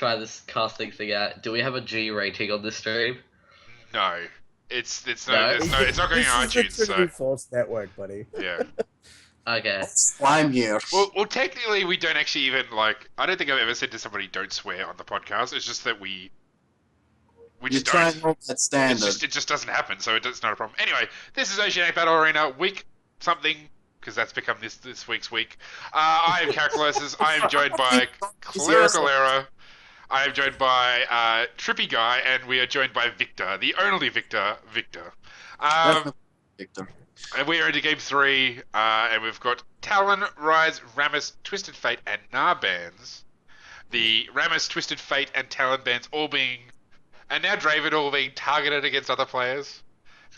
try this casting thing out. Do we have a G rating on this stream? No, it's No? it's not going This on is the iTunes. Trinity So Force Network, buddy. yeah. Okay. I'm here. Well, technically, we don't actually even I don't think I've ever said to somebody "don't swear" on the podcast. It's just that we You just try don't. and hold that standard. It just doesn't happen, so it's not a problem. Anyway, this is Oceanic Battle Arena week something, because that's become this week's week. I am Caracolysis. I am joined by Clerical Error. I am joined by Trippy Guy, and we are joined by Victor, the only Victor. Victor. Victor. And we are into Game 3, and we've got Talon, Rise, Rammus, Twisted Fate, and Gnar bands. The Rammus, Twisted Fate, and Talon bands all being... And now Draven all being targeted against other players.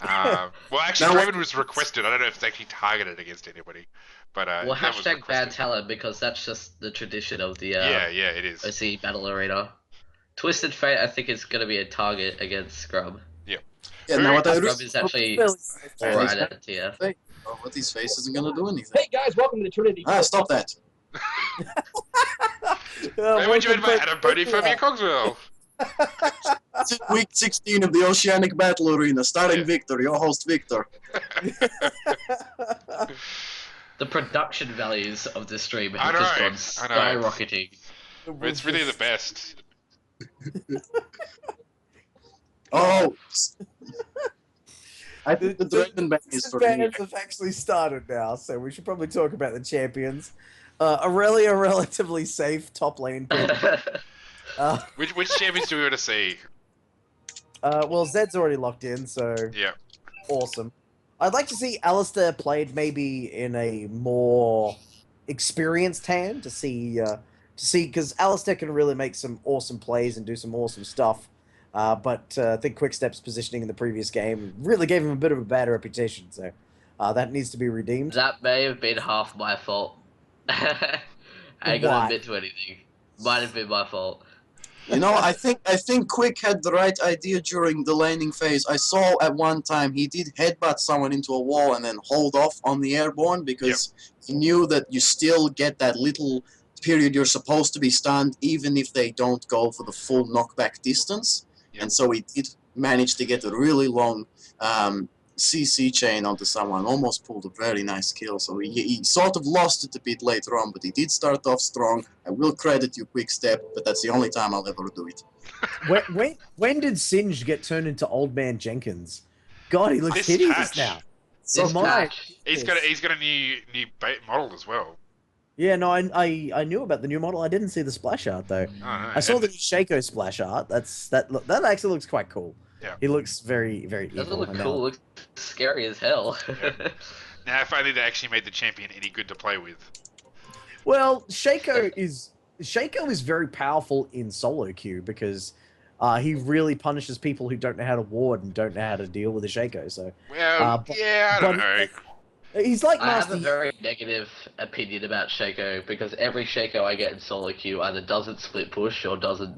Well, actually, Draven was requested. I don't know if it's actually targeted against anybody. But Well, that was hashtag bad requested. talent, because that's just the tradition of the Yeah, it is. OCE Battle Arena. Twisted Fate, I think, is going to be a target against Scrub. Yeah, now what I Scrub is actually alright at tier. What his face isn't gonna do anything. Hey guys, welcome to the Trinity. Stop that. They were joined by Adam Bodie from your Cogswell. It's week 16 of the Oceanic Battle Arena, starring Yeah. Victor, your host Victor. The production values of this stream I have just know, gone I know. skyrocketing. It's really the best. Oh! I think the Dragon Band is for me. Bands have actually started now, so we should probably talk about the champions. Aurelia, relatively safe top lane pick. Which champions do we want to see? Well, Zed's already locked in, so Yeah. awesome. I'd like to see Alistair played maybe in a more experienced hand to see because Alistair can really make some awesome plays and do some awesome stuff. But I think Quickstep's positioning in the previous game really gave him a bit of a bad reputation, so that needs to be redeemed. That may have been half my fault. I ain't gonna admit to anything. Might have been my fault. You know, I think Quick had the right idea during the laning phase. I saw at one time he did headbutt someone into a wall and then hold off on the airborne because he knew that you still get that little period you're supposed to be stunned even if they don't go for the full knockback distance. Yep. And so he did manage to get a really long CC chain onto someone, almost pulled a very nice kill. So he sort of lost it a bit later on, but he did start off strong. I will credit you, Quickstep, but that's the only time I'll ever do it. When did Singe get turned into Old Man Jenkins? God, he looks This hideous patch. now. So This my- patch. He's got a new model as well. Yeah, no, I knew about the new model. I didn't see the splash art though. Oh, no. I saw the Shaco splash art. That actually looks quite cool. Yeah. He looks very, very Doesn't evil. look I know. cool, looks scary as hell. Now, if only they actually made the champion any good to play with. Well, Shaco is very powerful in solo queue because he really punishes people who don't know how to ward and don't know how to deal with a Shaco. So Well, I don't know. he's like I have Master. a very negative opinion about Shaco because every Shaco I get in solo queue either doesn't split push or doesn't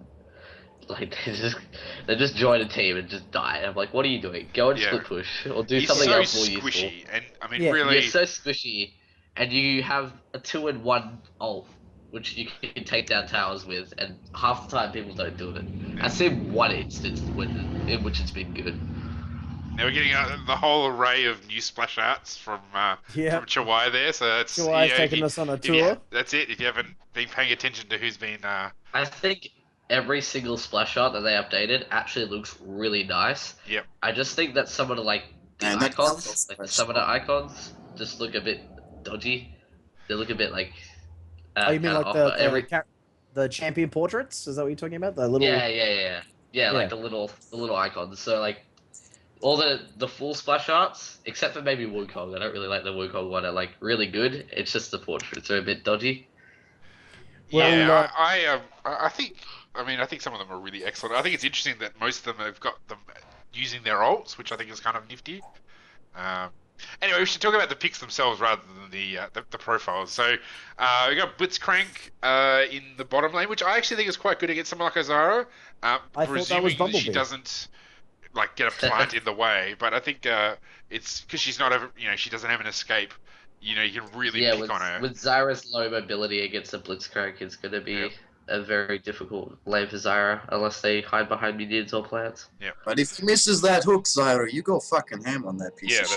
they just join a team and just die. I'm like, what are you doing? Go and split push or do He's something so else more useful. squishy, and I mean, Yeah. really, You're so squishy, and you have a 2-in-1 ult, which you can take down towers with, and half the time people don't do it. I've seen one instance in which it's been good. now we're getting the whole array of new splash arts from Chihuahua there. So that's Chihuahua's if taking you- us on a if you- tour. That's it. If you haven't been paying attention to who's been, I think every single splash art that they updated actually looks really nice. Yep. I just think that some of the the And that icons, counts like the as summoner icons, just look a bit dodgy. They look a bit like. Oh, you mean kinda like off, the champion portraits? Is that what you're talking about? The little. Yeah, like the little icons. So like all the full splash arts, except for maybe Wukong. I don't really like the Wukong one. I like really good. It's just the portraits are a bit dodgy. Well, I think. I mean, I think some of them are really excellent. I think it's interesting that most of them have got them using their ults, which I think is kind of nifty. Anyway, we should talk about the picks themselves rather than the profiles. So we got Blitzcrank in the bottom lane, which I actually think is quite good against someone like Azara. I thought that was Presuming Bumblebee. she doesn't like get a plant in the way, but I think it's because she's not ever, she doesn't have an escape. You can really pick with, on her. with Zyra's low mobility against a Blitzcrank, it's gonna be a very difficult lane for Zyra unless they hide behind minions or plants. But if he misses that hook, Zyra, you go fucking ham on that piece Yeah, of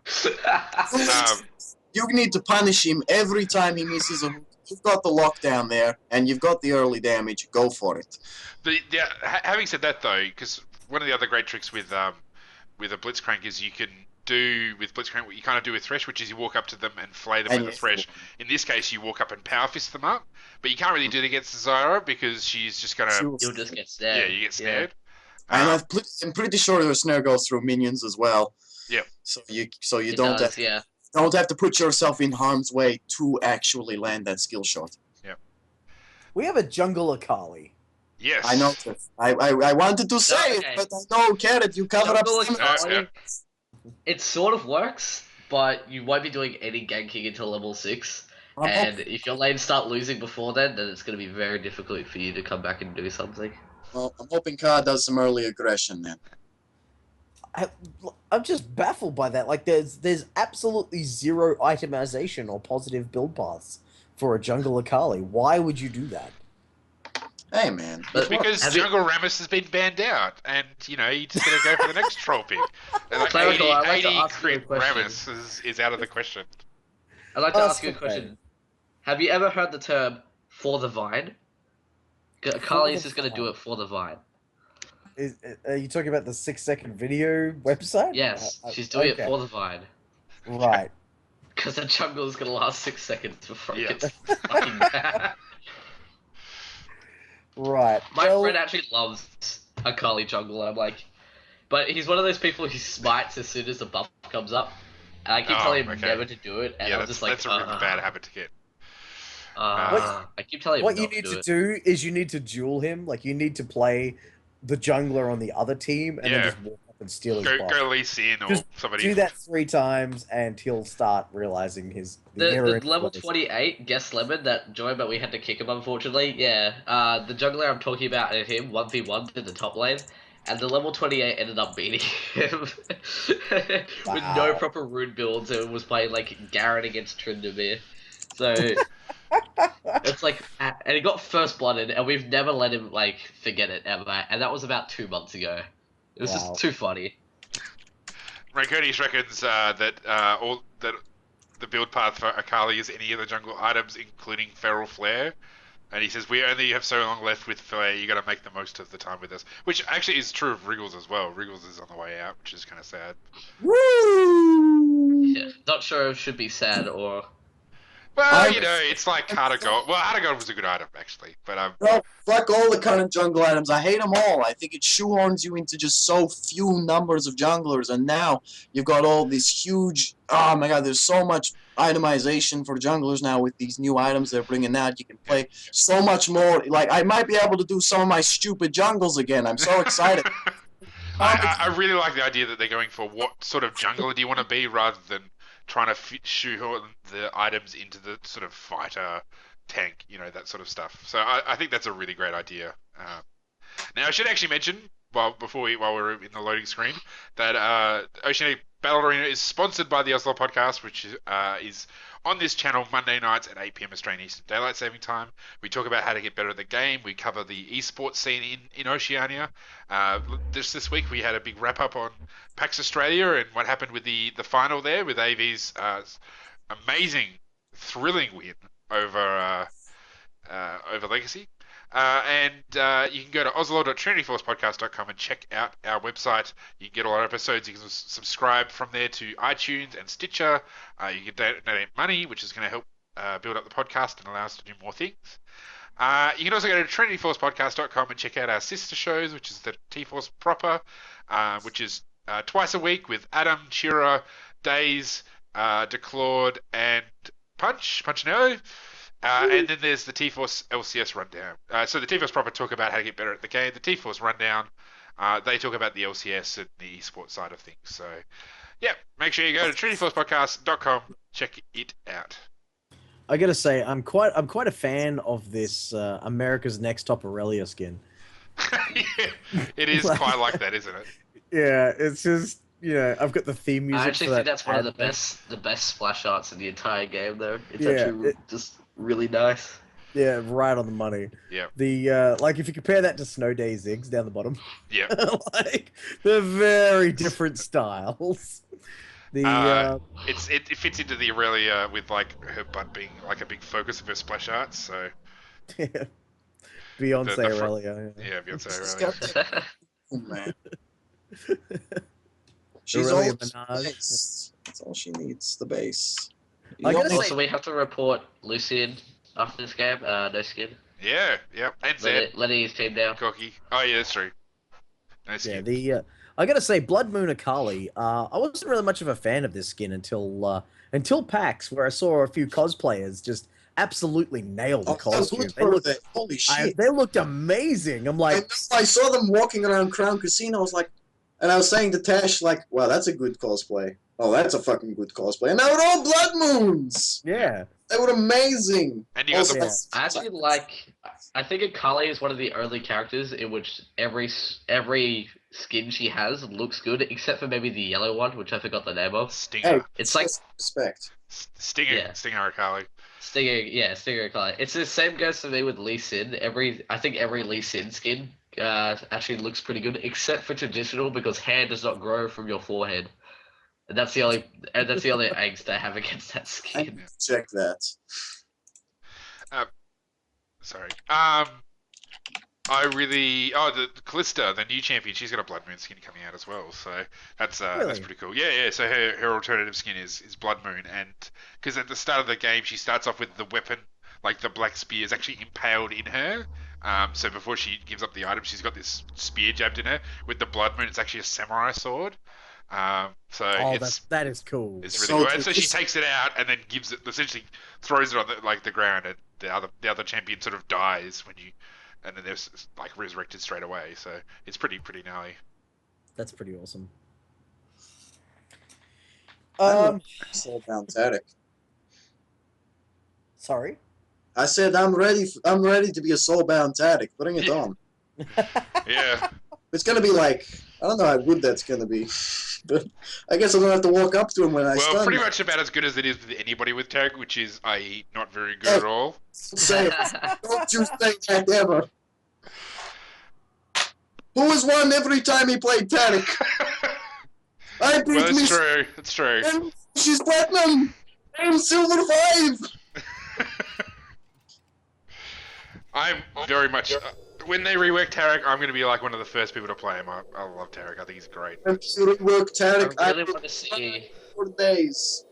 that's shit. it. You need to punish him every time he misses a hook. You've got the lockdown there, and you've got the early damage. Go for it. Having said that, though, because one of the other great tricks with a Blitzcrank is you can do with Blitzcrank what you kind of do with Thresh, which is you walk up to them and flay them with a Thresh. In this case, you walk up and power fist them up, but you can't really do it against Zyra because she's just gonna. You'll just get snared. Yeah, you get snared. And I'm pretty sure your snare goes through minions as well. Yeah. So you It don't does, don't have to put yourself in harm's way to actually land that skill shot. We have a jungle Akali. Yes. I know. I wanted to say okay. it, but I know, Carrot, you covered up. Jungle Akali, Yeah. it sort of works, but you won't be doing any ganking until level 6. And if your lanes start losing before then it's going to be very difficult for you to come back and do something. Well, I'm hoping Ka does some early aggression then. I'm just baffled by that. Like, there's absolutely zero itemization or positive build paths for a jungle Akali. Why would you do that? Hey, man. But Because Jungle Rammus has been banned out, and you just gotta go for the next troll pick. And like Clerical, I'd like to 80 ask you a crit question. Rammus is out of the question. I'd like to Ask ask you a the question. Have you ever heard the term "for the vine"? Akali is the just going to do vine. it for the vine. Are you talking about the 6-second video website? Yes, she's doing it okay. for the vine. Right. Because the jungle is going to last 6 seconds before it Yeah. gets fucking bad. Right. My well, friend actually loves Akali jungle, and I'm like, but he's one of those people who smites as soon as the buff comes up. And I keep telling him okay. never to do it, and Yeah, I'm that's, just like, that's a really bad habit to get. I keep telling him what you not need to to do it. do is you need to duel him. Like, you need to play the jungler on the other team and Yeah. then just walk up and steal his buff. Go Lee Sin or Just somebody. Do that 3 times and he'll start realizing the The error. level 28 Guest Lemon that joined, but we had to kick him unfortunately. Yeah, the jungler I'm talking about and him 1v1 in the top lane, and the level 28 ended up beating him with no Wow. proper rune builds and was playing like Garen against Tryndamere. So it's like, and he got first blooded, and we've never let him like forget it ever, and that was about 2 months ago. It was Wow. just too funny. Rankodius reckons that the build path for Akali is any of the jungle items, including Feral Flare. And he says, we only have so long left with Flare, you gotta make the most of the time with us. Which actually is true of Wriggles as well. Wriggles is on the way out, which is kind of sad. Woo! Yeah, not sure if it should be sad or... Well, it's like Heart of Gold. Well, Heart of Gold was a good item, actually. But No, fuck all the current jungle items. I hate them all. I think it shoehorns you into just so few numbers of junglers, and now you've got all these huge. Oh my god, there's so much itemization for junglers now with these new items they're bringing out. You can play so much more. Like, I might be able to do some of my stupid jungles again. I'm so excited. I really like the idea that they're going for what sort of jungler do you want to be rather than trying to shoehorn the items into the sort of fighter tank, that sort of stuff. So I think that's a really great idea. Now I should actually mention while we're in the loading screen that Oceanic Battle Arena is sponsored by the Oslo Podcast, which is on this channel Monday nights at 8 p.m. Australian Eastern Daylight Saving Time. We talk about how to get better at the game. We cover the esports scene in Oceania. This week we had a big wrap up on PAX Australia and what happened with the final there with AV's amazing, thrilling win over Legacy. And you can go to oslo.trinityforcepodcast.com and check out our website. You can get all our episodes. You can subscribe from there to iTunes and Stitcher. You can donate money, which is going to help build up the podcast and allow us to do more things. You can also go to trinityforcepodcast.com and check out our sister shows, which is the T-Force Proper, which is twice a week with Adam, Chira, Days, DeClaude, and Punch Nero. And then there's the T-Force LCS Rundown. So the T-Force Proper talk about how to get better at the game. The T-Force Rundown, they talk about the LCS and the esports side of things. So, yeah, make sure you go to trinityforcepodcast.com, check it out. I gotta say, I'm quite a fan of this America's Next Top Aurelia skin. Yeah, it is quite like that, isn't it? Yeah, it's just I've got the theme music. I actually for think that that's one of the ad. best splash arts in the entire game, though. It's Yeah, actually just really nice. Yeah, right on the money. Yeah. The like if you compare that to Snow Day Ziggs down the bottom, Yeah. like they're very different styles. The It fits into the Aurelia with like her butt being like a big focus of her splash arts. So Beyonce front, Aurelia, yeah, Beyonce She's Aurelia. got that, oh, man. She's Aurelia all Minaj. base. That's all she needs. The base. I gotta You say- Also, we have to report Lucian after this game. No skin. Yeah, yeah, and Zed, Letting his team down. cocky. Oh yeah, that's true. No Yeah, skin. I gotta say, Blood Moon Akali. I wasn't really much of a fan of this skin until PAX, where I saw a few cosplayers just absolutely nail the Oh, costume. good for that. Holy shit. They looked amazing. I'm I like, know, I saw them walking around Crown Casino. I was like, and I was saying to Tash, like, wow, that's a good cosplay. Oh, that's a fucking good cosplay. And they were all Blood Moons. yeah, They were amazing. And you got the- Yeah. I actually like. I think Akali is one of the only characters in which every skin she has looks good, except for maybe the yellow one, which I forgot the name of. Stinger. Hey, It's like respect. Stinger. Yeah. Stinger Akali. Stinger Akali. It's the same goes for me with Lee Sin. I think every Lee Sin skin actually looks pretty good, except for traditional because hair does not grow from your forehead. And that's the only angst I have against that I skin. need to check that. Sorry. I really the Callista, the new champion, she's got a Blood Moon skin coming out as well, so that's Really? pretty cool. Yeah. So her alternative skin is Blood Moon, and because at the start of the game she starts off with the weapon, like the black spear, is actually impaled in her. So before she gives up the item, she's got this spear jabbed in her. With the Blood Moon, it's actually a samurai sword. So oh, that is cool. it's So really good. And so to- she takes it out and then gives it, essentially throws it on the ground, and the other champion sort of dies when you, and then they're like resurrected straight away. So it's pretty gnarly. That's pretty awesome. I'm Soulbound Tactic. Sorry. I said I'm ready. I'm ready to be a Soulbound Tactic. Bring it Yeah. on. Yeah. It's gonna be like, I don't know how good that's gonna be, but I guess I'm gonna have to walk up to him when I Well, stun. pretty much about as good as it is with anybody with Tarek, which is, i.e., not very good at all. Say it. Don't you say that ever. Who has won every time he played Tactic? I beat Well, me. it's true. It's true. And she's platinum. I'm silver 5. I'm very much. When they rework Tarek, I'm going to be like one of the first people to play him. I love Tarek. I think he's great. I'm silver work Tactic. I really want to see. for days.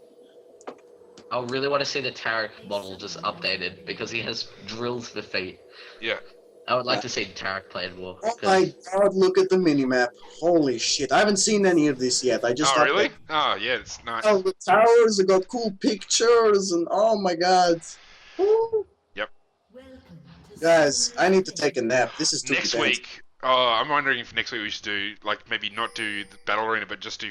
I really want to see the Tarek model just updated because he has drills for feet. Yeah. I would like to see Tarek played more. Oh 'cause- my god, look at the minimap. Holy shit. I haven't seen any of this yet. I just Oh, really? updated. Oh, yeah. It's nice. Oh, the towers, I got cool pictures, and oh my god. Woo. Guys, I need to take a nap. This is too Next intense. week, I'm wondering if next week we should do, like, maybe not do the Battle Arena, but just do,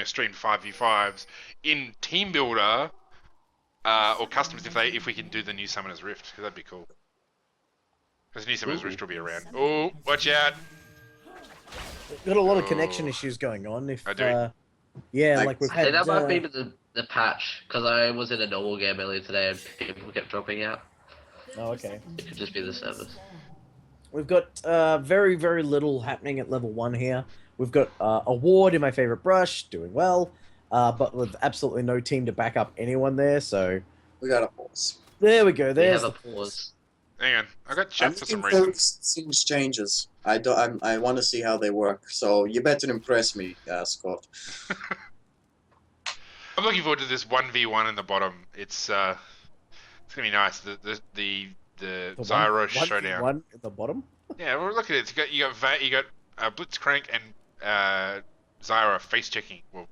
streamed 5v5s in Team Builder, or customs if we can do the new Summoner's Rift, because that'd be cool. Because new Summoner's Rift will be around. Oh, watch out! We've got a lot of Oh. connection issues going on. If I do. yeah, Like- like we've I had. think that might be the patch because I was in a normal game earlier today and people kept dropping out. Oh, okay. It could just be the service. We've got very, very little happening at level 1 here. We've got Award in my favorite brush, doing well, but with absolutely no team to back up anyone there. So We gotta pause. there we go. We There's have the a pause. Hang on, I got I'm chat for some looking forward reason. to seeing changes. I want to see how they work. So you better impress me, Scott. I'm looking forward to this 1v1 in the bottom. It's gonna be nice. The Zyra showdown. One at the bottom. Yeah, well, look at it. You got Blitzcrank and Zyra face checking. Well,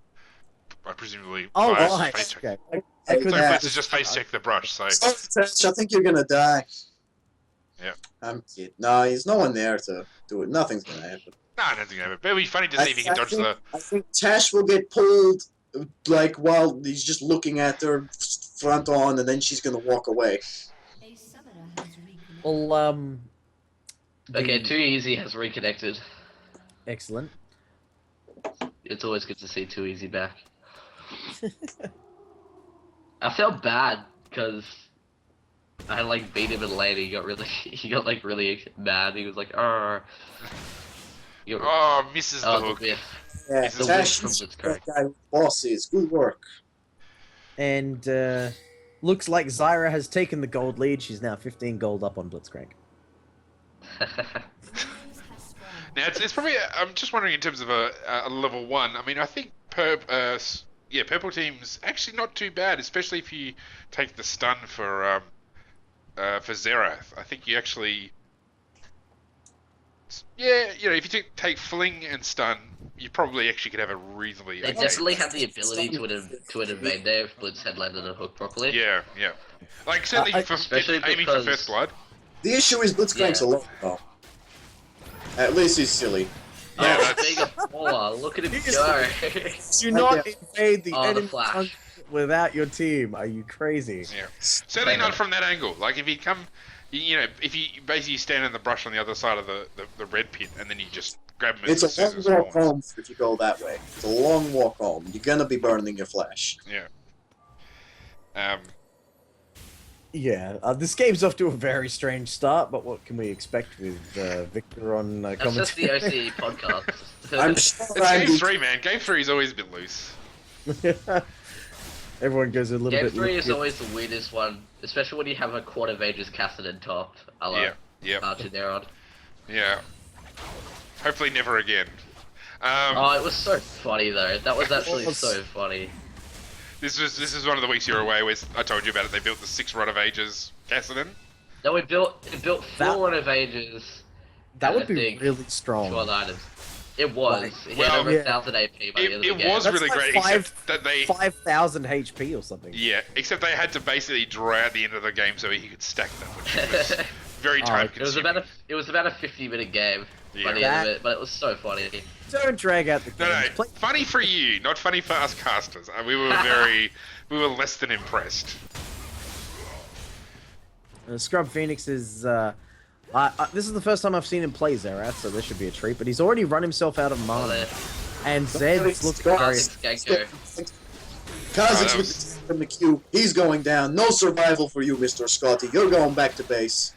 I presumably Oh, Zyra's right. face checking. Okay. I Hey, couldn't- So Yeah. Blitz is just face check the brush. So Tash, I think you're gonna die. Yeah. I'm kidding. No, there's no one there to do it. Nothing's gonna happen. no, I don't think ever. But it'll be funny to see if he can dodge the. I think Tash will get pulled, like, while he's just looking at her front on, and then she's gonna walk away. Well, Okay, the- Too Easy has reconnected. excellent. It's always good to see Too Easy back. I felt bad because I like beat him in lane. He got like really mad. He was like, "Oh, Oh, misses the the hook. whiff, Yeah, This is the whiff Tash from is Blitzcrank." that guy with bosses. Good work. And looks like Zyra has taken the gold lead. She's now 15 gold up on Blitzcrank. Now it's probably. I'm just wondering in terms of a level 1. I mean, I think purple team's actually not too bad, especially if you take the stun for Xerath. I think you actually. Yeah, if you take fling and stun, you probably actually could have a reasonably They okay. definitely had the ability to invade there if Blitz had landed a hook properly. Yeah. Like certainly for especially aiming for because- first blood. The issue is Blitzcrank's Yeah. alone, though. At least he's silly. Yeah, Oh, that's- being a baller. Look at him He's- go. Do not invade the Oh, the enemy flash. jungle without your team. Are you crazy? Yeah. Certainly not from that angle. Like if you come, if you basically stand in the brush on the other side of the red pit, and then you just grab him as It's the a long scissors walk spawns. home if you go that way. It's a long walk home. You're gonna be burning your flash. Yeah. Yeah, this game's off to a very strange start, but what can we expect with Victor on That's commentary? just the OCE podcast. I'm sure It's game Andy 3, man. Game 3's always been loose. Everyone goes a little Game bit. 3 is always the weirdest one, especially when you have a Quad of Ages Cassidon top. I Yeah. like Yeah. Archineron. Yeah. Hopefully never again. Oh, it was so funny though. That was actually was- so funny. This is one of the weeks you were away where I told you about it. They built the 6 Rod of Ages Cassidon. No, it built That- 4 Rod of Ages. That and would I be think really strong. 12 items. It was. Like, It well, had over yeah. 1,000 AP by the end of the It game. was That's really like great, five- except that they 5,000 HP or something. except they had to basically draw out the end of the game so he could stack them, which was very Oh, time okay. consuming. It was about a 50-minute game by the Yeah. end of it, but it was so funny. Don't drag out the No, games. Play- funny for you, not funny for us casters. We were we were less than impressed. Scrub Phoenix is. This is the first time I've seen him play Xerath, so this should be a treat. But he's already run himself out of Oh, mana, there. and Zed's looks Scott- very. Skanko. Kha'Zix that with from the queue. He's going down. No survival for you, Mr. Scotty. You're going back to base.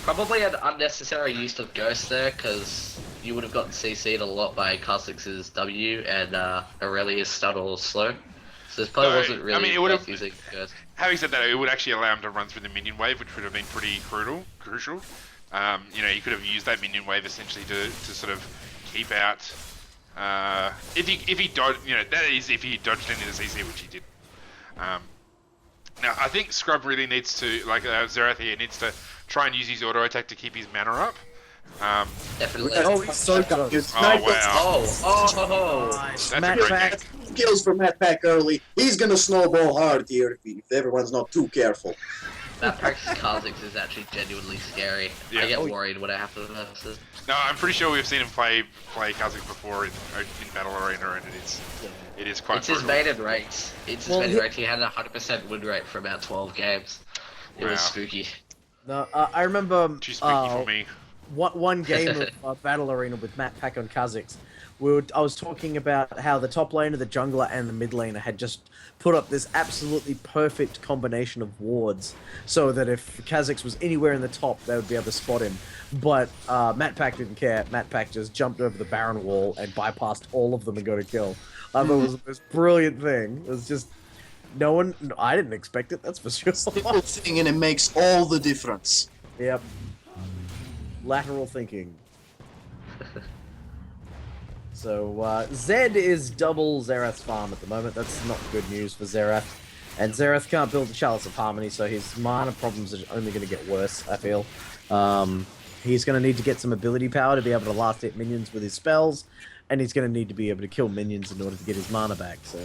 Probably an unnecessary use of Ghost there, because you would have gotten CC'd a lot by Kha'Zix's W and Aurelia's stun or slow. So this probably No, wasn't really I mean, it would have- worth using Ghost. Having said that, it would actually allow him to run through the minion wave, which would have been pretty crucial. You could have used that minion wave essentially to sort of keep out. If he dodged, that is if he dodged into the CC, which he did. Now I think Scrub really needs to, like Xerath here, needs to try and use his auto attack to keep his mana up. Definitely. Oh, he's so close. Oh wow, Oh. Nice. that's Matt a great Pack. game. Kills for Matt Pack early. He's gonna snowball hard here if everyone's not too careful. That practice Kha'Zix is actually genuinely scary. Yeah. I get Oh, worried when I have to versus. No, I'm pretty sure we've seen him play Kha'Zix before in Battle Arena, and it is quite. It's his brutal. maiden rates. It's his Well, maiden he- rates. He had a 100% win rate for about 12 games. It was Wow. spooky. No, I remember Too spooky for me. one game of Battle Arena with Matt Pack on Kha'Zix. I was talking about how the top laner, the jungler, and the mid laner had just put up this absolutely perfect combination of wards, so that if Kha'Zix was anywhere in the top, they would be able to spot him. But Matt Pack didn't care. Matt Pack just jumped over the Baron wall and bypassed all of them and got a kill. I thought it was the most brilliant thing. It was just I didn't expect it. That's for sure. Simple thing, and it makes all the difference. Yep. Lateral thinking. So, Zed is double Xerath's farm at the moment. That's not good news for Xerath. And Xerath can't build the Chalice of Harmony, so his mana problems are only going to get worse, I feel. He's going to need to get some ability power to be able to last hit minions with his spells, and he's going to need to be able to kill minions in order to get his mana back, so...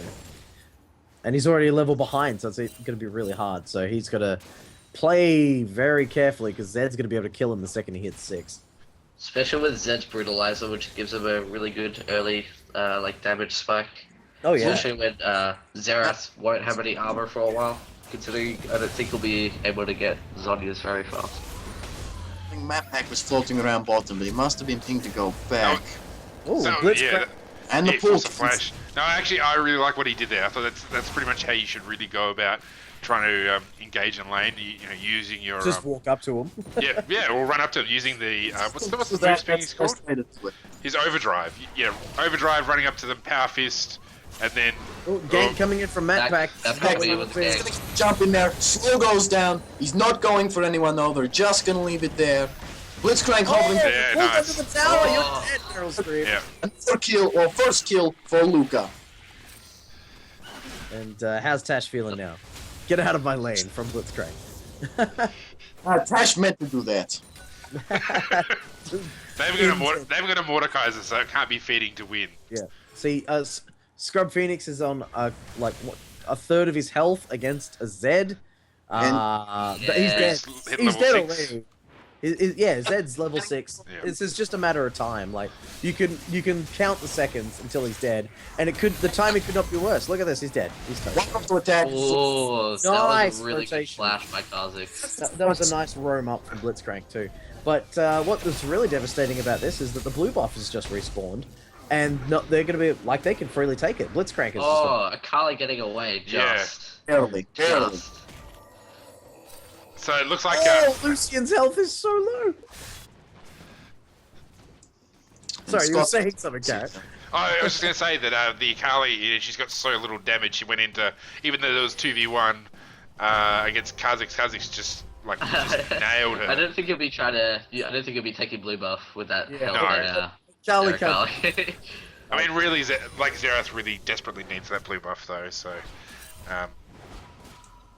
And he's already a level behind, so it's going to be really hard. So he's got to play very carefully, because Zed's going to be able to kill him the second he hits 6. Especially with Zed's Brutalizer, which gives him a really good early damage spike. Oh, yeah. Especially when Xerath won't have any armor for a while, considering I don't think he'll be able to get Zonias very fast. I think Matt Pack was floating around bottom, but he must have been thinking to go back. Oh, So, Blitzcrank. yeah, And the Yeah, pool force a flash. No, actually, I really like what he did there. I thought that's pretty much how you should really go about trying to engage in lane. You know, using your Just walk up to him. yeah, or run up to him using the what's the So move speed that's he's the called? best way to do it. His overdrive. Yeah, overdrive, running up to them, power fist, and then Oh, gank coming in from Matt Pack. That's how we with the game. Jump in there, slow goes down. He's not going for anyone though. They're just gonna leave it there. Blitzcrank hovering. Yeah, Walk nice. under the tower. Oh. You're dead, Meryl Streep. yeah. Another kill, or first kill for Luca. And how's Tash feeling now? Get out of my lane from Blitzcrank. Tash meant to do that. They've got a Mordekaiser, so it can't be feeding to win. Yeah. See, Scrub Phoenix is on like what, a third of his health against a Zed. But he's dead. He's hit He's level dead 6. already. Yeah, Zed's level 6. Yeah. This is just a matter of time. Like you can count the seconds until he's dead, and the timing could not be worse. Look at this, he's dead. He's toast. Welcome to attack. Oh, that Nice was a really good rotation. flash by Kha'Zix. That was a nice roam up from Blitzcrank too. But what was really devastating about this is that the blue buff has just respawned, and they're going to be like they can freely take it. Blitzcrank is Oh, Akali getting away just. Barely. Just. So it looks like oh, Lucian's health is so low. Sorry, you were saying something, Garrett. I was just gonna say that the Akali, you know, she's got so little damage. She went into, even though there was 2v1 against Kha'Zix. Kha'Zix just nailed her. I don't think he'll be trying to. I don't think he'll be taking blue buff with that. Yeah. health No. Charlie there, can't. Akali. I mean, really, Xerath really desperately needs that blue buff though. So,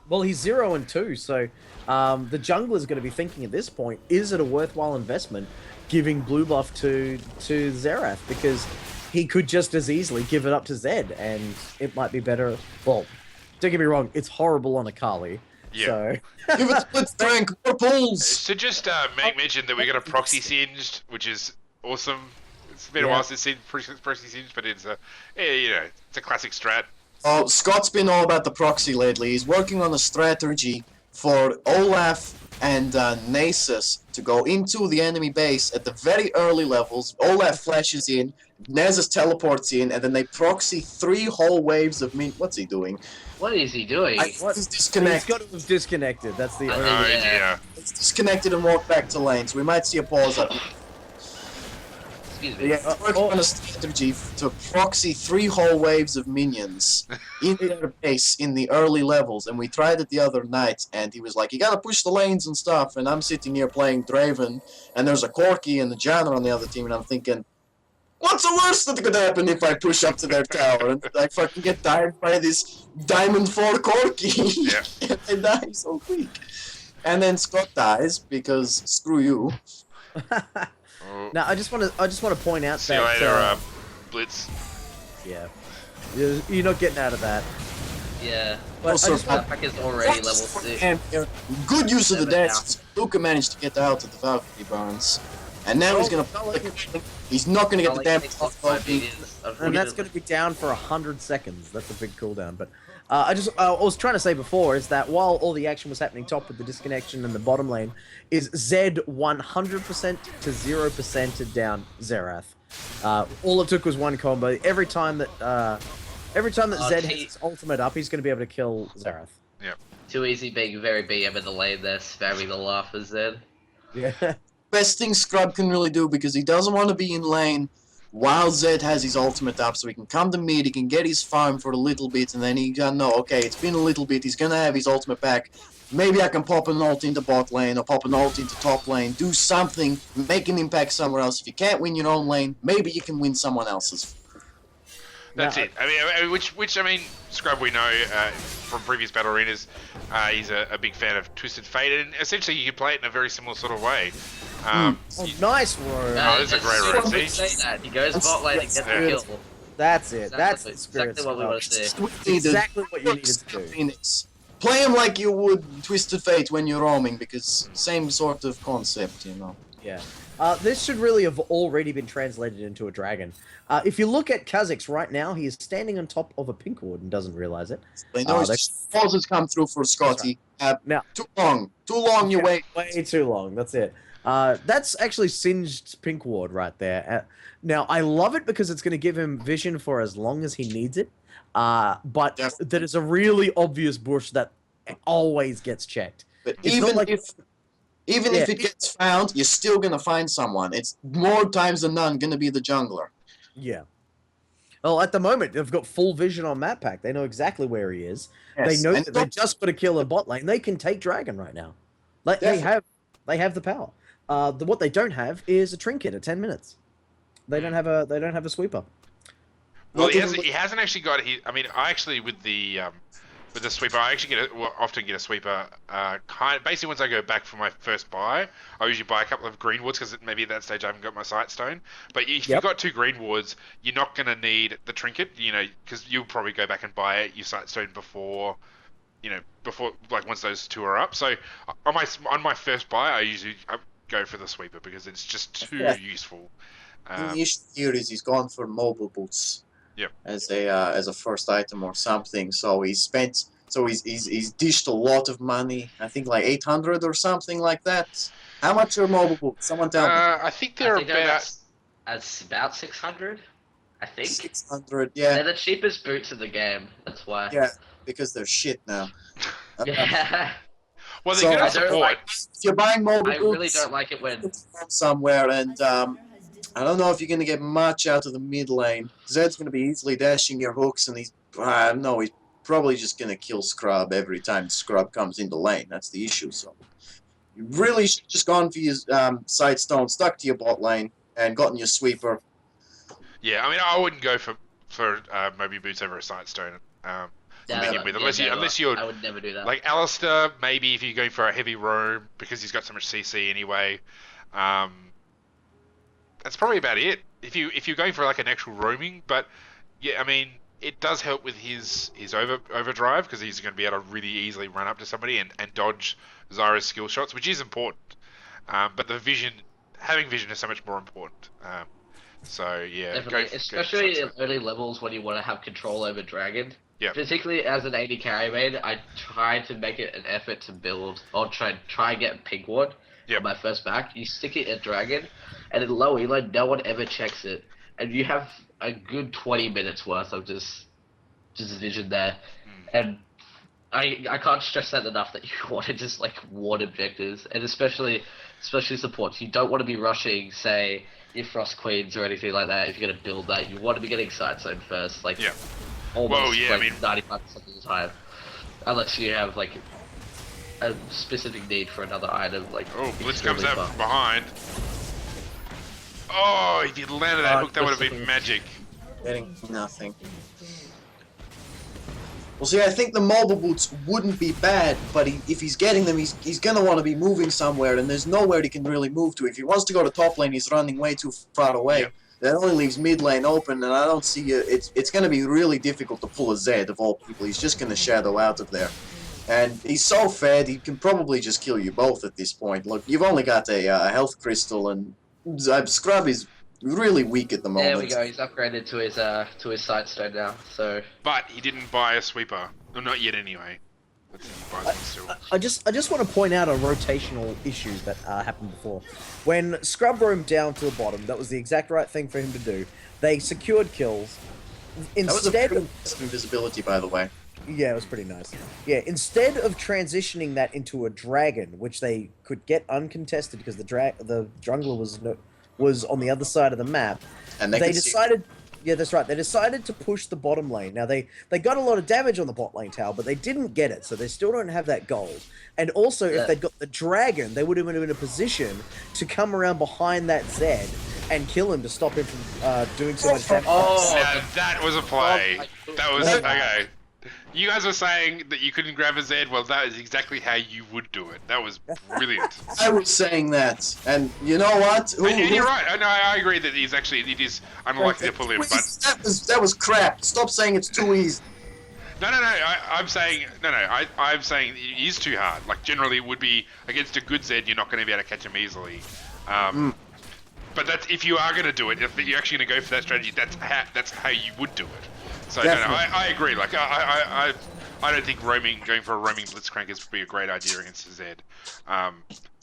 Well, he's 0 and 2, so the jungler's going to be thinking at this point: is it a worthwhile investment giving blue buff to Xerath, because he could just as easily give it up to Zed, and it might be better. Well, don't get me wrong; it's horrible on Akali. Yeah. So Give it Blitzcrank, more pulls. so just make mention that we got a proxy singed, which is awesome. It's been a Yeah. while since seen proxy singed, but it's you know, it's a classic strat. Oh, Scott's been all about the proxy lately. He's working on a strategy for Olaf and Nasus to go into the enemy base at the very early levels. Olaf flashes in, Nasus teleports in, and then they proxy 3 whole waves of What's he doing? What is he doing? He's he's disconnected. got to have disconnected. That's the I only. know. Oh yeah. dear. He's disconnected and walked back to lane, so we might see a pause up. Excuse me. Yeah, he's working on a strategy to proxy 3 whole waves of minions in their base in the early levels, and we tried it the other night, and he was like, you gotta push the lanes and stuff, and I'm sitting here playing Draven, and there's a Corki and the Janna on the other team, and I'm thinking, what's the worst that could happen if I push up to their tower and I fucking get dived by this Diamond 4 Corki? Yeah. And they die so quick. And then Scott dies, because screw you. Oh, Now, I just want to point out see you that later, Blitz. yeah, you're not getting out of that. Yeah. But I Also, just want, Backpack is already level 6. And good use of the 7 dash. Luca managed to get out of the Valkyrie Barnes. And now he's gonna. He's not gonna get the damage off Valkyrie. and that's going to be down for 100 seconds. That's a big cooldown. But I was trying to say before is that while all the action was happening top with the disconnection and the bottom lane, is Zed 100% to 0% down Xerath. All it took was one combo. Every time that Zed has his ultimate up, he's going to be able to kill Xerath. Too easy being very BM in the lane there, spamming the laughers then. Yeah. Best thing Scrub can really do, because he doesn't want to be in lane while Zed has his ultimate up, so he can come to mid, he can get his farm for a little bit, and then he gonna know, okay, it's been a little bit, he's gonna have his ultimate back. Maybe I can pop an ult into bot lane, or pop an ult into top lane, do something, make an impact somewhere else. If you can't win your own lane, maybe you can win someone else's. That's Now, it. I mean, which I mean, Scrub we know from previous battle arenas. He's a big fan of Twisted Fate, and essentially you can play it in a very similar sort of way. Oh, nice roam. Oh, this is a great so roam, good see? to say that. He goes bot lane and gets the Yeah. kill. That's it. That's the Exactly spirit. what we want Scrub. to see. Exactly what you needed to do. Phoenix. Play him like you would Twisted Fate when you're roaming, because same sort of concept, you know. Yeah. This should really have already been translated into a dragon. If you look at Kha'Zix right now, he is standing on top of a pink ward and doesn't realize it. I know that's- pauses come through for Scotty. Now- Too long. Too long you wait. Way too long. That's it. That's actually singed Pink Ward right there. Now, I love it because it's going to give him vision for as long as he needs it. But Definitely. that is a really obvious bush that always gets checked. But It's not like even Yeah. if it gets found, you're still gonna find someone. It's more times than none gonna be the jungler. Yeah. Well, at the moment, they've got full vision on map pack. They know exactly where he is. They Yes, know and that they're just got to kill a bot lane. They can take Dragon right now. Like they have the power. What they don't have is a trinket at 10 minutes. They don't have a sweeper. Well, Not even he hasn't actually got. I mean, I actually with the sweeper, I actually often get a sweeper. Basically, once I go back for my first buy, I usually buy a couple of green wards because maybe at that stage I haven't got my sight stone. But if you've got 2 green wards, you're not going to need the trinket, because you'll probably go back and buy your sight stone before like once those 2 are up. So on my first buy, I go for the sweeper because it's just too useful. the issue here is he's gone for mobile boots. Yep. As a first item or something. So he's dished a lot of money. I think like 800 or something like that. How much are mobile boots? Someone tell me. I think they're about. It's about 600, I think. 600. They're Yeah. the cheapest boots in the game. That's why. Yeah. Because they're shit now. Yeah. Well, they're So good I at don't support. like. If you're buying mobile I boots, really don't like it when. somewhere, and I don't know if you're gonna get much out of the mid lane. Zed's gonna be easily dashing your hooks, and he's probably just gonna kill Scrub every time Scrub comes into lane. That's the issue. So you really should just gone for your side stone, stuck to your bot lane, and gotten your sweeper. Yeah, I mean, I wouldn't go for Moby Boots over a sight stone. To begin with, unless you're I would never do that. like Alistair, maybe if you're going for a heavy roam because he's got so much CC anyway. That's probably about it. If you're going for like an actual roaming, but yeah, I mean, it does help with his overdrive because he's going to be able to really easily run up to somebody and dodge Zyra's skill shots, which is important. But having vision is so much more important. So yeah, Definitely, especially in early levels when you want to have control over Dragon. Yeah. Particularly as an AD carry main, I try to make it an effort to build or try and get Pink Ward on my first back. You stick it at Dragon, and in low elo, no one ever checks it, and you have a good 20 minutes worth of just vision there, and I can't stress that enough that you want to just like ward objectives, and especially supports. You don't want to be rushing, say, your Frost Queens or anything like that. If you're gonna build that, you want to be getting side zone first, like almost 95% of the time, unless you have like a specific need for another item. Like Blitz comes out from behind. Oh, if you'd landed that hook, that would have been magic. Getting nothing. Well, see, I think the mobile boots wouldn't be bad, but if he's getting them, he's gonna want to be moving somewhere, and there's nowhere he can really move to. If he wants to go to top lane, he's running way too far away. Yeah. That only leaves mid lane open, and I don't see it's gonna be really difficult to pull a Zed of all people. He's just gonna shadow out of there, and he's so fed, he can probably just kill you both at this point. Look, you've only got a health crystal, and Scrub is really weak at the moment. There we go. He's upgraded to his sight stone now. So. But he didn't buy a sweeper. No, not yet anyway. Let's see if he buys one still. I just want to point out a rotational issue that happened before. When Scrub roamed down to the bottom, that was the exact right thing for him to do. They secured kills. Instead that was of invisibility, by the way. Yeah, it was pretty nice. Yeah, instead of transitioning that into a dragon, which they could get uncontested because the jungler was on the other side of the map, And they decided. Yeah, that's right. They decided to push the bottom lane. Now, they got a lot of damage on the bot lane tower, but they didn't get it, so they still don't have that gold. And also, if they'd got the dragon, they would have been in a position to come around behind that Zed and kill him to stop him from doing so much damage. Now, that was a play. That was okay. You guys were saying that you couldn't grab a Zed. Well, that is exactly how you would do it. That was brilliant. I was saying that, and you know what? You're right. I agree that it is unlikely to pull him, but that was crap. Stop saying it's too easy. No. I'm saying I'm saying it is too hard. Like generally, it would be against a good Zed. You're not going to be able to catch him easily. But that's if you are going to do it. If you're actually going to go for that strategy, that's how you would do it. So I agree. Like I don't think going for a roaming blitzcrank would be a great idea against the Zed.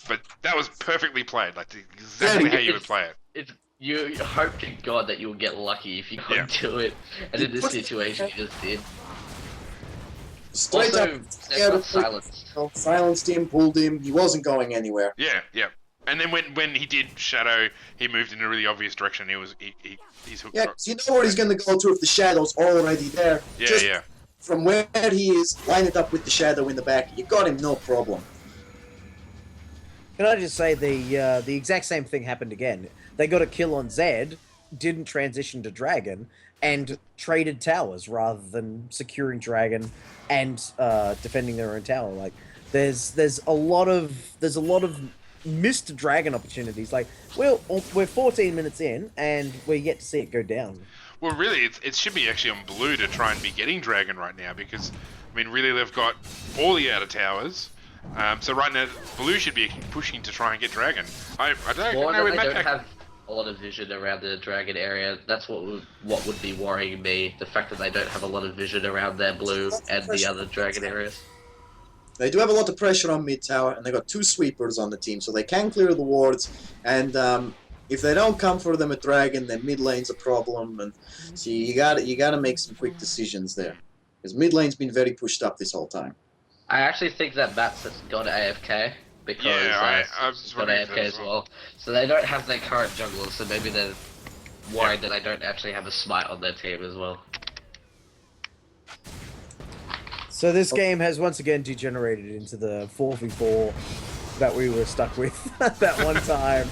but that was perfectly played, like exactly how you would play it. You hope to God that you'll get lucky if you go Yeah. do it, and in this situation you just did. Straight Also, up, they've got silence. silenced him, pulled him. He wasn't going anywhere. Yeah. And then when he did shadow, he moved in a really obvious direction. He's hooked. Yeah, 'cause you know where he's going to go to if the shadow's already there. Yeah, Just yeah. from where he is, line it up with the shadow in the back. You got him, no problem. Can I just say the exact same thing happened again? They got a kill on Zed, didn't transition to Dragon, and traded towers rather than securing Dragon and defending their own tower. Like there's a lot of missed Dragon opportunities. Like we're 14 minutes in and we're yet to see it go down. Well, really, it should be actually on blue to try and be getting Dragon right now because, I mean, really they've got all the outer towers. So right now, blue should be pushing to try and get Dragon. I don't More know. that they don't have a lot of vision around the Dragon area. That's what would be worrying me. The fact that they don't have a lot of vision around their blue and the other Dragon areas. They do have a lot of pressure on mid tower, and they got 2 sweepers on the team, so they can clear the wards. And if they don't come for them at Dragon, then mid lane's a problem. And so you gotta make some quick decisions there, because mid lane's been very pushed up this whole time. I actually think that Matt's gone AFK because I was he's gone wondering AFK that as well. So they don't have their current jungler, so maybe they're worried that they don't actually have a smite on their team as well. So this game has once again degenerated into the 4v4 that we were stuck with that one time.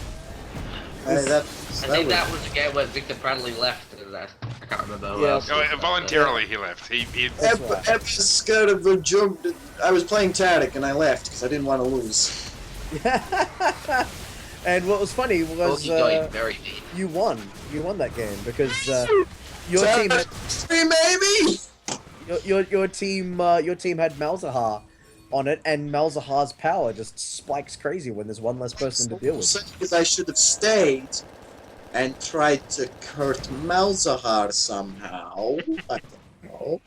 I think that was the game where Victor Bradley left, and I can't remember who else. Oh, voluntarily he left. He Ever scared of the jump. I was playing Tactic and I left because I didn't want to lose. And what was funny was very deep. you won. You won that game because your team had Baby! your team had Malzahar on it, and Malzahar's power just spikes crazy when there's one less person to deal with. Because I should have stayed and tried to Kurt Malzahar somehow. I don't know.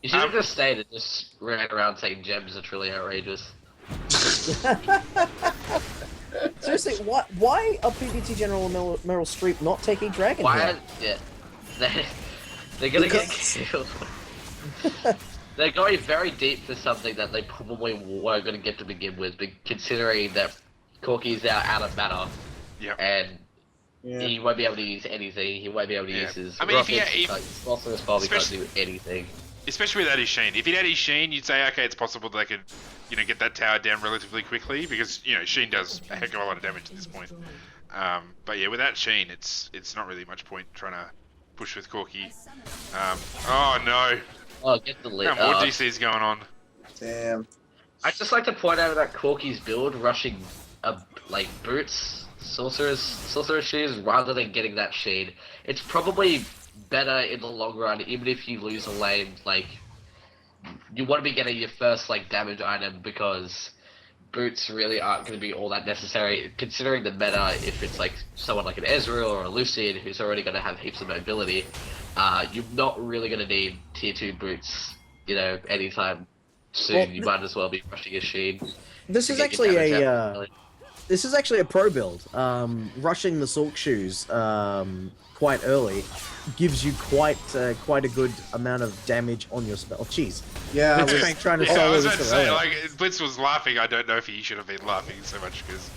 You should have just stayed and just ran around saying gems are truly outrageous. Seriously, why are PDT General Meryl Streep not taking Dragon here? Yeah, they're gonna get killed. They're going very deep for something that they probably weren't going to get to begin with, but considering that Corky's out of mana, and he won't be able to use anything, he won't be able to use his rockets, his phosphorus bomb, he can't do anything. Especially without his Sheen. If he'd had his Sheen, you'd say, okay, it's possible they could, get that tower down relatively quickly, because, Sheen does a heck of a lot of damage at this point. But yeah, without Sheen, it's not really much point trying to push with Corky. Oh no. Oh, get the lead. More DC's going on. Damn. I'd just like to point out that Corky's build, rushing, boots, sorcerer's shoes, rather than getting that Sheen. It's probably better in the long run, even if you lose a lane, you want to be getting your first, damage item, because boots really aren't going to be all that necessary, considering the meta. If it's, someone like an Ezreal or a Lucian, who's already going to have heaps of mobility, you're not really going to need tier 2 boots, anytime soon. Well, you might as well be rushing a Sheen. This is actually a pro build. Rushing the Sulk shoes quite early gives you quite a good amount of damage on your spell. Oh, jeez. Yeah, I was trying to I solo was about to this say, Blitz was laughing. I don't know if he should have been laughing so much, because...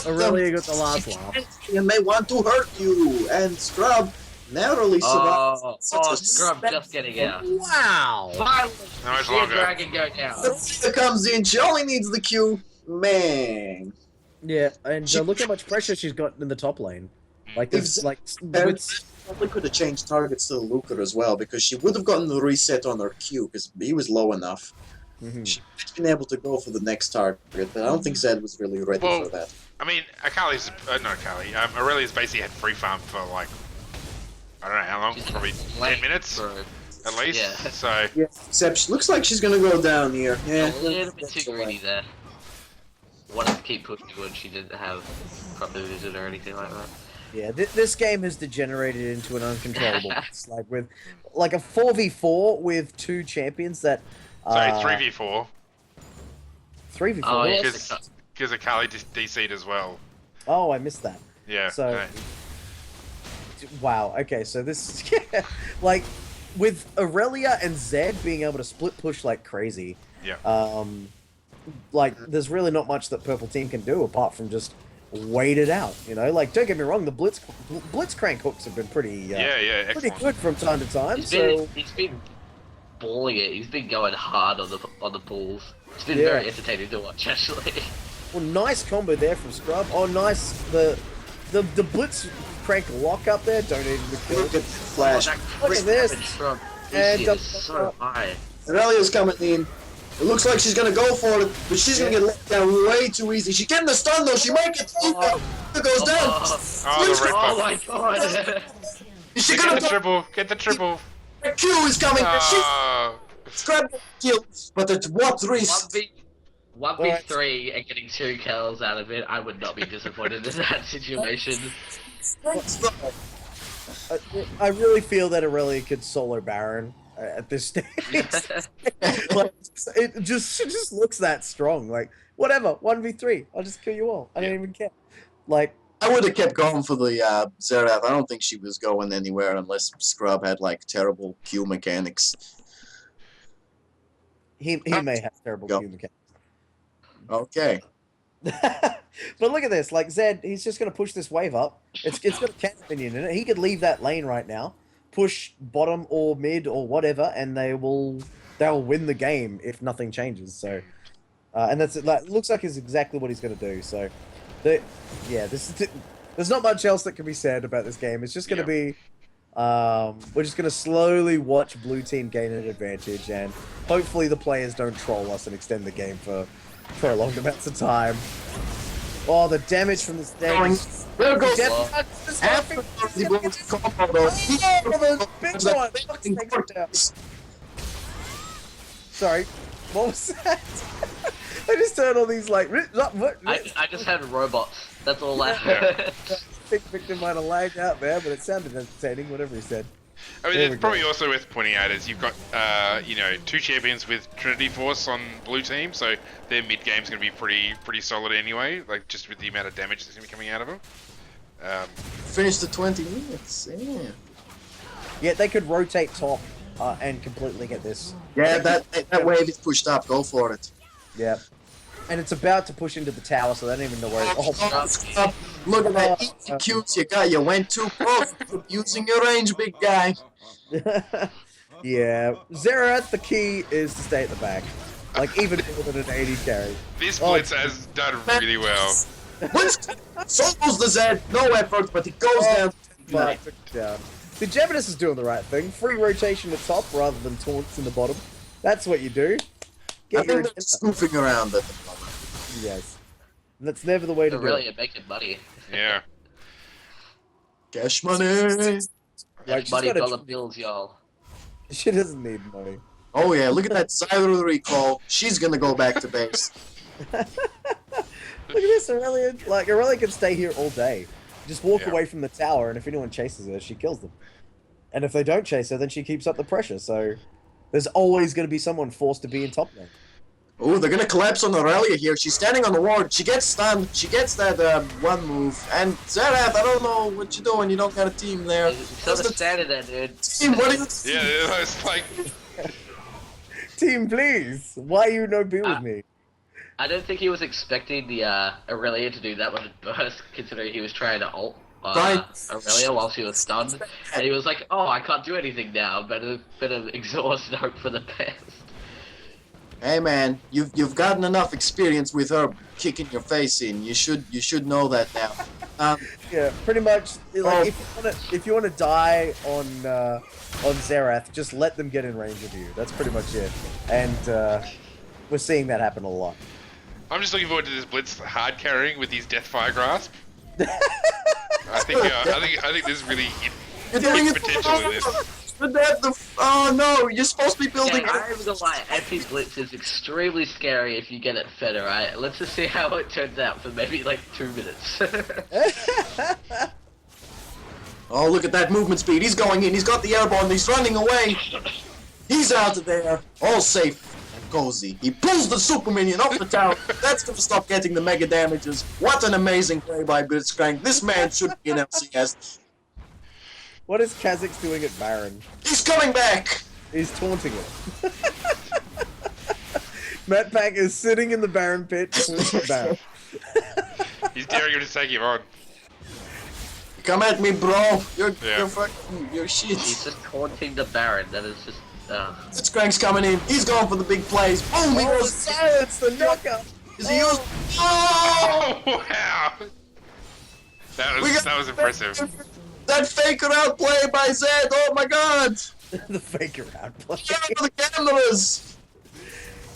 Aurelia got the last laugh. And they want to hurt you, and Scrub narrowly survived. Scrub just getting out. Wow! Finally, How much see a longer? dragon go down. Aurelia comes in, she only needs the Q. Man. Yeah, and look how much pressure she's got in the top lane. Probably could have changed targets to the Luker as well, because she would have gotten the reset on her Q, because he was low enough. Mm-hmm. She'd been able to go for the next target, but I don't think Zed was really ready for that. I mean, Aurelia's basically had free farm for, I don't know how long, probably 10 minutes, at least, yeah. So... Yeah, except she looks like she's gonna go down here. Yeah, A little bit too greedy there. Wanted to keep pushing when she didn't have proper vision or anything like that. Yeah, this game has degenerated into an uncontrollable mess. With a 4v4 with 2 champions that... Sorry, 3v4. 3v4? Oh, yeah. Because because Akali DC'd as well. Oh, I missed that. Yeah. So, no. wow. Okay, so this is like with Aurelia and Zed being able to split push like crazy. Yeah. Like there's really not much that Purple Team can do apart from just wait it out. You know, like don't get me wrong, the Blitzcrank hooks have been pretty Excellent. pretty good from time to time. He's been balling it. He's been going hard on the balls. It's been very entertaining to watch, actually. Well, nice combo there from Scrub. Oh, nice. The Blitzcrank lock up there. Don't even kill. Look at Flash. Look at this. And is so high. Aurelia's coming in. It looks like she's gonna go for it, but she's gonna get let down way too easy. She's getting the stun though. She might get it goes down. Oh my god! Is she Get gonna the triple. Get the triple. The Q is coming. She's grabbed the kill, but it's what risk? 1v3 and getting 2 kills out of it, I would not be disappointed in that situation. I really feel that Aurelia could solo Baron at this stage. Like, it just looks that strong. Like, whatever, 1v3, I'll just kill you all. I don't even care. Like, I would have kept going for the Xerath. I don't think she was going anywhere unless Scrub had like terrible Q mechanics. he may have terrible Go. Q mechanics. Okay. But look at this, like Zed, he's just gonna push this wave up. It's got a cat minion in it. He could leave that lane right now, push bottom or mid or whatever, and they'll win the game if nothing changes. So, and that's like looks like it's exactly what he's gonna do. So, there's not much else that can be said about this game. It's just gonna be, we're just gonna slowly watch Blue Team gain an advantage, and hopefully the players don't troll us and extend the game for prolonged amounts of time. Oh, the damage from this thing. There goes Half the bullets combo though. big one. Takes down. Sorry, what was that? I just heard all these like. I just had robots. That's all I heard. I think Victor might have lagged out there, but it sounded entertaining, whatever he said. I mean, There it's we probably go. also worth pointing out is you've got, 2 champions with Trinity Force on Blue Team, so their mid game's going to be pretty solid anyway, like just with the amount of damage that's going to be coming out of them. Finish the 20 minutes. Yeah. Yeah, they could rotate top and completely get this. Yeah, that wave is pushed up. Go for it. Yeah. And it's about to push into the tower, so they don't even know where. Oh, Look at that easy Qs you got. You went too close. Using your range, big guy. yeah. Xerath, the key is to stay at the back. Like, even more than an 80 carry. This Oh, Blitz has done really well. Solos the Zed. No effort, but it goes down. But, yeah. The Geminus is doing the right thing. Free rotation at top rather than taunts in the bottom. That's what you do. I Get your think they're agenda. scoofing around at the moment. Yes. That's never the way to They're do really it. making money. Yeah. Cash money. Like, she's Money got a- dollar bills, y'all. She doesn't need money. Oh yeah, look at that Zyro recall. She's gonna go back to base. Look at this, Aurelia. Like, Aurelia can stay here all day. Just walk Yeah. away from the tower, and if anyone chases her, she kills them. And if they don't chase her, then she keeps up the pressure. So there's always going to be someone forced to be in top lane. Oh, they're gonna collapse on Aurelia here. She's standing on the ward. She gets stunned. She gets that one move. And Xerath, I don't know what you're doing. You don't got a team there. He's sort of standing there, dude. Team, what is Yeah, it's like, Team, please. Why you no be with me? I don't think he was expecting the Aurelia to do that with a burst, considering he was trying to ult Right. Aurelia while she was stunned. And he was like, oh, I can't do anything now. Better exhaust and hope for the best. Hey man, you've gotten enough experience with her kicking your face in. You should know that now. Yeah, pretty much. Like, Oh. if you wanna die on Xerath, just let them get in range of you. That's pretty much it. And we're seeing that happen a lot. I'm just looking forward to this Blitz hard carrying with his Deathfire Grasp. I think there's really You're doing big it potential in this. Oh no, you're supposed to be building. Yeah, I'm gonna lie, MP Blitz is extremely scary if you get it fed, alright? Let's just see how it turns out for maybe like 2 minutes. Oh, look at that movement speed. He's going in. He's got the airborne. He's running away. He's out of there. All safe. cozy. He pulls the super minion off the tower. That's gonna stop getting the mega damages. What an amazing play by Blitzcrank. This man should be an LCS. What is Kha'Zix doing at Baron? He's coming back! He's taunting it. Matt Pack is sitting in the Baron pit, taunting Baron. He's daring him to take him on. Come at me, bro. You're shit. He's just taunting the Baron. That is just. Blitzcrank's coming in. He's going for the big plays. Boom! He Oh, goes. silence the knockup! Is he used? Oh! Oh, wow! That was impressive. That faker out play by Zed. Oh my god! The faker out play. Get out of the cameras.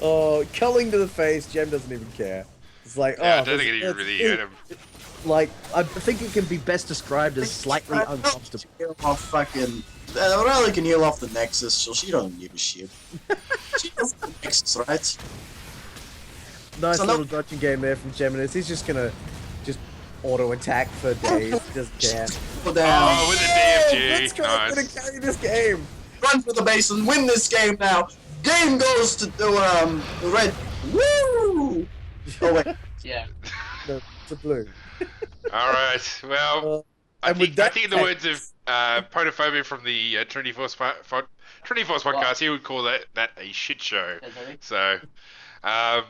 Oh, culling to the face. Gem doesn't even care. It's like, Yeah, oh, I don't think it even really hurt him. Like, I think it can be best described as slightly uncomfortable. Heal off fucking. Riley can heal off the Nexus, so she don't give a shit. She knows the Nexus, right? Nice So little dodging game there from Geminis. He's just gonna auto attack for days. He doesn't care. Go down. Oh, with a DFG. Let's go. I'm gonna Nice. carry this game. Run for the base and win this game now. Game goes to the red. Woo! Oh wait. Yeah. No, to blue. All right. Well, I and with think, that in the words of Potophobia from the Trinity Force podcast, he would call that a shit show. So, We that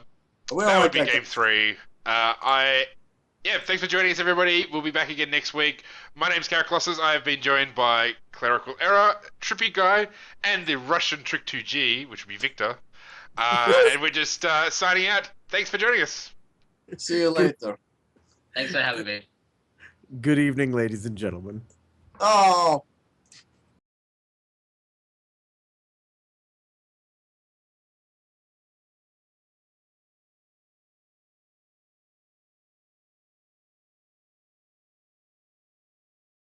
all would be like game 3. Thanks for joining us, everybody. We'll be back again next week. My name's Caraclossus. I have been joined by Clerical Error, Trippy Guy, and the Russian Trick 2G, which would be Victor. And we're just signing out. Thanks for joining us. See you later. Thanks for having me. Good evening, ladies and gentlemen. Oh.